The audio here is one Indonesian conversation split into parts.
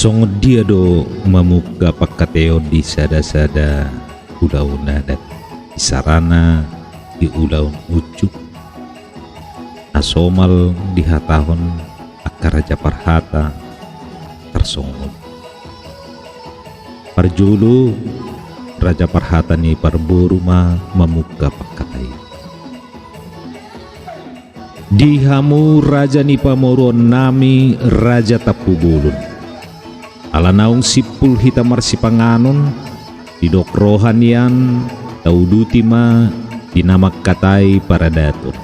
Songod dia do mamuka pakateo di sada-sada ulaun adat di sarana di ulaun ucuk asomal di hatahon akaraja parhata tersongod parjulu Raja Parhata ni parburuma mamuka pakatai dihamu raja ni pamoron nami Raja Tapubulun ala naung sipul hitamar si panganon didok rohanian taudutima dinamak katai para datur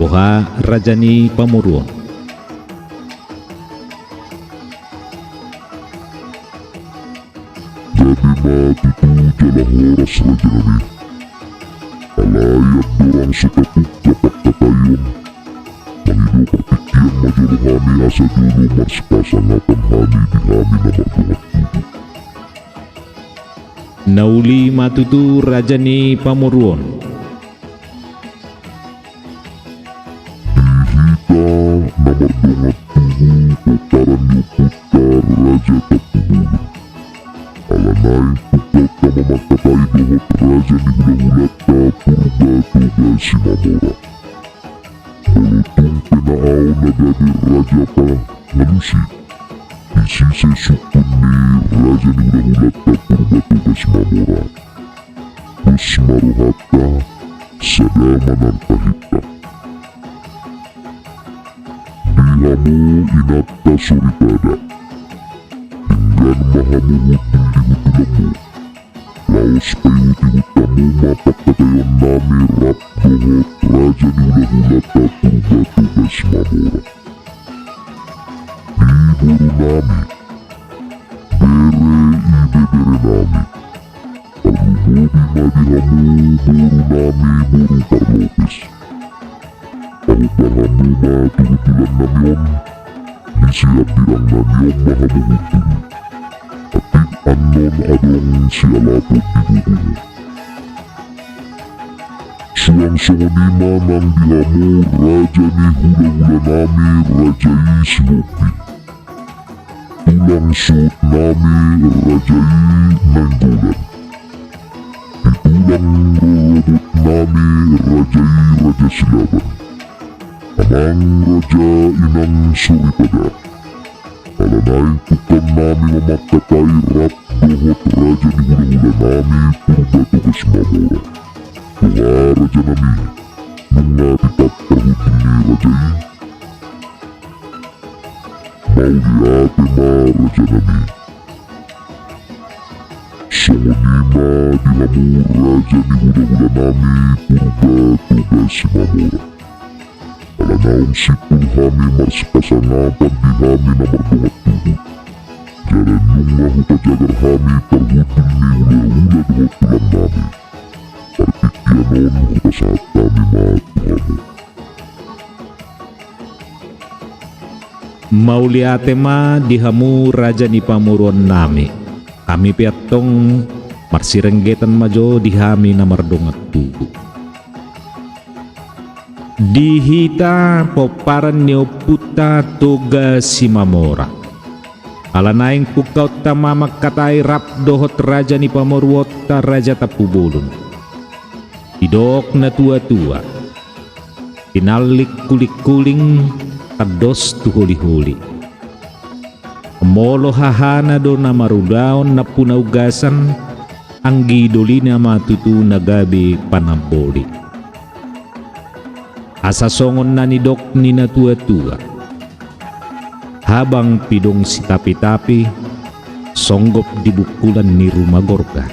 poha raja ni pamuruan jadi matutu jalah horas raja nami alayat dorang setapuk dapat katayon Pangido pertikian majolohani asa dulu marspasangapan hani di hami nomor 27 nauli matutu raja ni pamuruan dihita nomor 27 putaran yuputar raja Tapubulun ala naing pukot na mamakatay dohot raja ni hula-hulat ta purba tuga si Mamora Bulutong pinaaw na gabi raja pa ngalusi isisay sukun ni raja ni hula-hulat ta purba tuga si Mamora Pus maruhat ka sa daman ng kahita dihamu inata suritada hinggan mahamuhut dilihutin mo laos payuti utamu mapagkatayon nami rap dohot raja ni hula-hulat ta purba tuga si Mamora iburu nami bere nami parluhobi madihamu buru nami buru parlopis pahupahamu matugutulan namyon disiap dirang namyon mahamuhutun atit anon adong sialapot di bubumu suang songonima nang dihamu raja ni hula-hula nami rajai si Hopi tulang suot nami rajai nanggulan ditulang robot nami rajai raja silaban amang raja inang suripada alanaing tukang nami mamakatay rap dohot raja ni hula-hula nami purba tuga si Mamora buha raja nami nunga titak perhutun ni rajai mauliate ma raja nami songonima dihamu raja ni hula-hula nami purba tuga si Mamora ala naung sipul hami marspasangapan di hami nomor 27 jalan nunga hupajagar hami parhutun ni hula-hula dohot tulang nami partikianon hupasat kami matuhamu mauliate ma dihamu raja ni pamuruan nami kami piatong marsirenggetan majo dihami nomor 27 dihita poparan nio puta tuga si Mamora ala naing pukaut tamamak katai rap dohot raja ni pamuruot ta raja Tapubulun idok na tua-tua tinalik kulik-kuling kados tu huli-huli molo hahana do na marudaon na punaugasan ang gidoli na matutu na gabi panamboli asa songon na ni dok ni na tua-tua habang pidong si tapi-tapi songgop di bukulan ni Rumagorga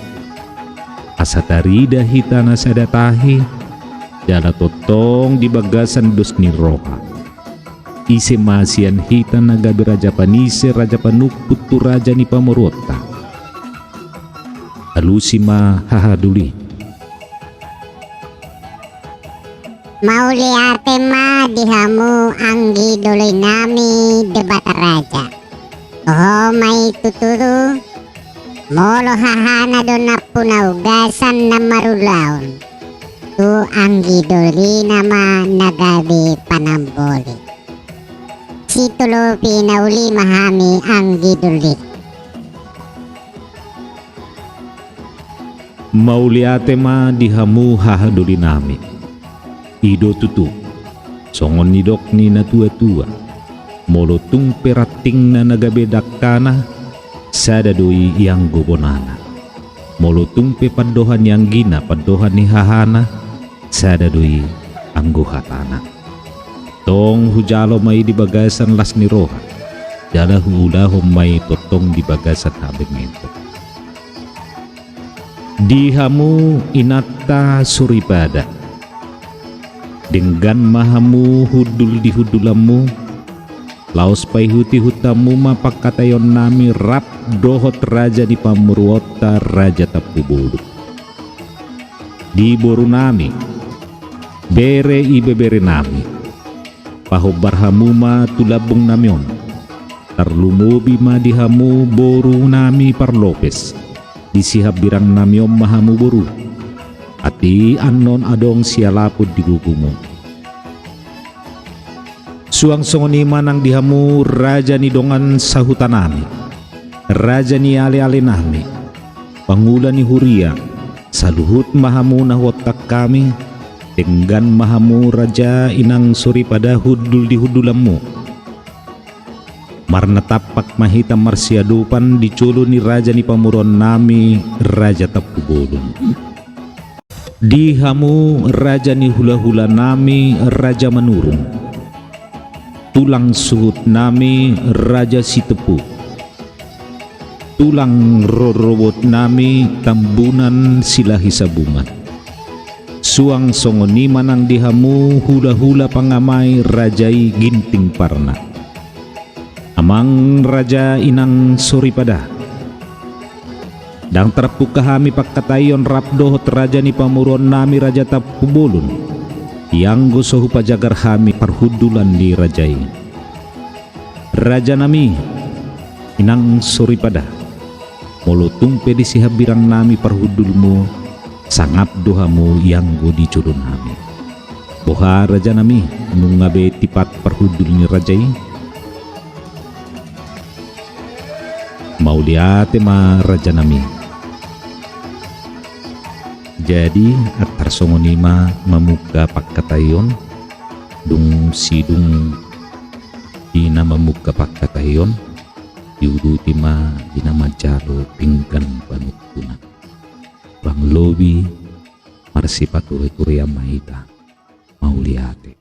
asa tarida hita na sa datahi jala totong di bagasan dos ni Roha isi masian hita na gabi raja panise raja panukput tu raja ni pamorota alusima hahaduli mauliate ma dihamu anggi doloy nami debat raja oh may tuturo molo hahana do na punaugasan na marulaon tu anggi doli nama nagabi panamboli situlo pinauli mahami ang gidulit. Mauliate ma dihamu hahaduli nami. Ido tutu. Songon nidok ni na tua-tua. Molotung perating na nagabedak kana. Sadadui yang gobonana. Molotung pe padohan yang gina padohan ni hahana. Sadadui ang guhatana. Tong hujalo may di bagasan las ni roha. Jala huulaho may totong di bagasan habemento. Dihamu inatta suripada. Dengan mahamu hudul di hudulamu. Laos pai huti hutamu mapakatayon nami rap dohot raja di pamurwota raja tapubulu. Di boru nami. Bere ibebere nami. Pahobar hamuma tulabong namyon. Tarlumubi madihamu boru nami parlopes. Disihab birang namyom mahamu boru. Ati anon adong sialapod di gugumo. Suang songoni manang dihamu raja ni dongan sa hutanami. Raja ni ale-ale nami. Pangula ni Huria. Saluhut mahamu na hotak kami. Tenggan mahamu raja inang suri pada hudul di hudulamu. Marna tapak mahita marsiadupan diculo ni raja ni pamuron nami raja tapubulun. Dihamu raja ni hula-hula nami raja manurung. Tulang suhut nami raja sitepu. Tulang rorobot nami tambunan silahi sabungan. Suang songoni manang dihamu hula-hula pangamai rajai ginting parna. Amang raja inang suripada. Dang terpuk kami pakkatayon rapdohot raja ni pamuron nami raja tapubulun. Yang gosohu pajagar kami parhudulan di rajai. Raja nami inang suripada. Molotung pedi sihabirang nami parhudulmu. Sangap dohamu yang go diculun kami. Boha raja nami nungabe tipat parhudul ni rajai. Mauliate ma raja nami. Jadi atar songonima mamuka pakkatayon dung sidung dina mamuka pakkatayon diuduti ma dina majaro pinggan panutuna bang lobi marsipatu kuria maita Mauliate.